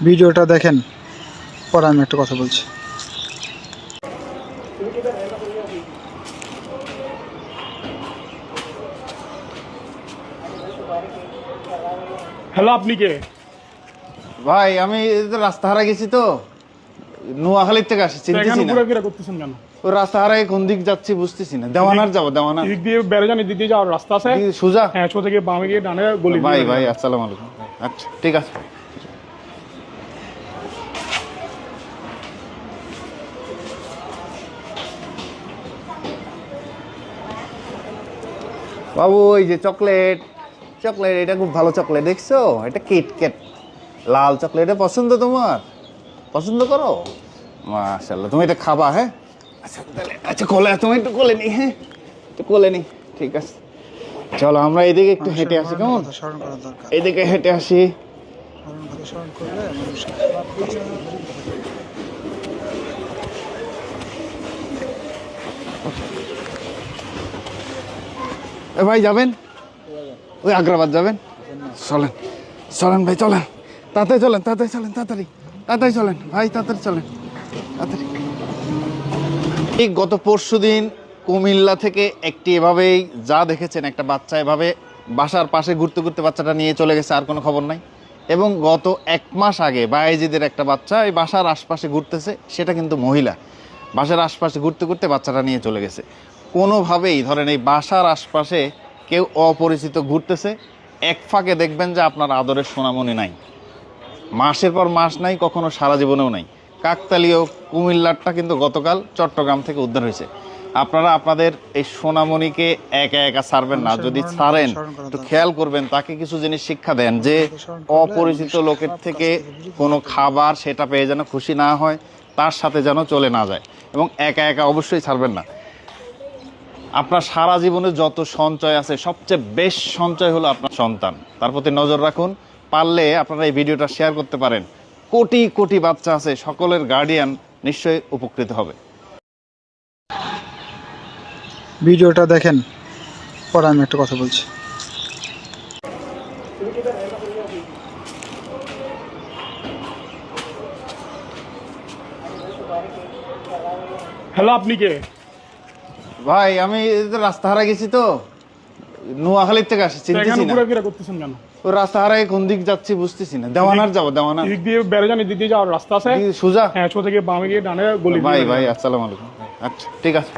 ভিডিওটা দেখেন, পরে আমি একটা কথা বলছি। হ্যালো, আপনি কে? ভাই আমি রাস্তা হারা গেছি তো, নোয়াখালীর থেকে আসি, চিনতেছি না। ঘোরাফেরা করতেছেন কেন? ওই রাস্তা হারাই কোন দিক যাচ্ছি বুঝতেছি না। দেওয়ানার যাবো, দেওয়ানা এদিক দিয়ে বেড়ে যান, এদিক দিয়ে যাওয়ার রাস্তা আছে। সোজা? হ্যাঁ, সোজা গিয়ে বামে গিয়ে ডানে গলি। ভাই ভাই আসসালামু আলাইকুম। আচ্ছা ঠিক আছে। বাবু ওই যে চকলেট, চকলেট এটা খুব ভালো চকলেট, দেখছো? এটা কিটক্যাট লাল চকলেট, এটা পছন্দ তোমার? পছন্দ করো? মাশাআল্লাহ, তুমি এটা খাবা? হ্যাঁ আচ্ছা তাহলে, আচ্ছা কোলে, তুমি একটু কোলে নি। হ্যাঁ একটু কোলে নি, ঠিক আছে। চলো আমরা এদিকে একটু হেঁটে আসি, কেমন? স্মরণ করা দরকার। এদিকে হেঁটে আসি। স্মরণ করলে মানুষ খারাপ কিছু ভাই যাবেন? ওই আগ্রাবাদ যাবেন? চলেন চলেন ভাই, চলেন তাড়াতাড়ি, চলেন তাড়াতাড়ি, চলেন তাড়াতাড়ি, তাড়াতাড়ি চলেন ভাই, তাড়াতাড়ি চলেন, তাড়াতাড়ি। ঠিক গত পরশুদিন কুমিল্লা থেকে একটি এভাবেই যা দেখেছেন, একটা বাচ্চা এভাবে বাসার পাশে ঘুরতে ঘুরতে বাচ্চাটা নিয়ে চলে গেছে, আর কোনো খবর নাই। এবং গত 1 মাস আগে বায়েজিদের একটা বাচ্চা এই বাসার আশপাশে ঘুরতেছে, সেটা কিন্তু মহিলা, বাসার আশপাশে ঘুরতে ঘুরতে বাচ্চাটা নিয়ে চলে গেছে। কোনোভাবেই ধরেন এই বাসার আশপাশে কেউ অপরিচিত ঘুরতেছে, এক ফাঁকে দেখবেন যে আপনার আদরের সোনামণি নাই, মাসের পর মাস নাই, কখনো সারা জীবনেও নাই। কাকতালীয় কুমিল্লারটা কিন্তু গতকাল চট্টগ্রাম থেকে উদ্ধার হয়েছে। আপনারা আপনাদের এই সোনামণিকে একা একা ছাড়বেন না, যদি ছাড়েন একটু খেয়াল করবেন, তাকে কিছু জিনিস শিক্ষা দেন যে অপরিচিত লোকের থেকে কোনো খাবার সেটা পেয়ে যেন খুশি না হয়, তার সাথে যেন চলে না যায়, এবং একা একা অবশ্যই ছাড়বেন না। আপনার সারা জীবনে যত সঞ্চয় আছে, সবচেয়ে বেস্ট সঞ্চয় হলো আপনার সন্তান, তার প্রতি নজর রাখুন। পারলে আপনারা এই ভিডিওটা শেয়ার করতে পারেন, কোটি কোটি বাচ্চা আছে, সকলের গার্ডিয়ান নিশ্চয়ই উপকৃত হবে। ভিডিওটা দেখেন, পরে আমি একটা কথা বলছি। হ্যালো, আপনি কে? ভাই আমি রাস্তা হারা গেছি তো, নোয়াখালীর থেকে আসি, চিনতেছি না। ঘোরাফেরা করতেছেন কেন? ওই রাস্তা হারাই কোন দিক যাচ্ছি বুঝতেছি না। দেওয়ানার যাবো, দেওয়ানা এদিক দিয়ে বেড়ে যান, এদিক দিয়ে যাওয়ার রাস্তা আছে। সোজা? হ্যাঁ, সোজা গিয়ে বামে গিয়ে ডানে গলি। ভাই ভাই আসসালামু আলাইকুম। আচ্ছা ঠিক আছে।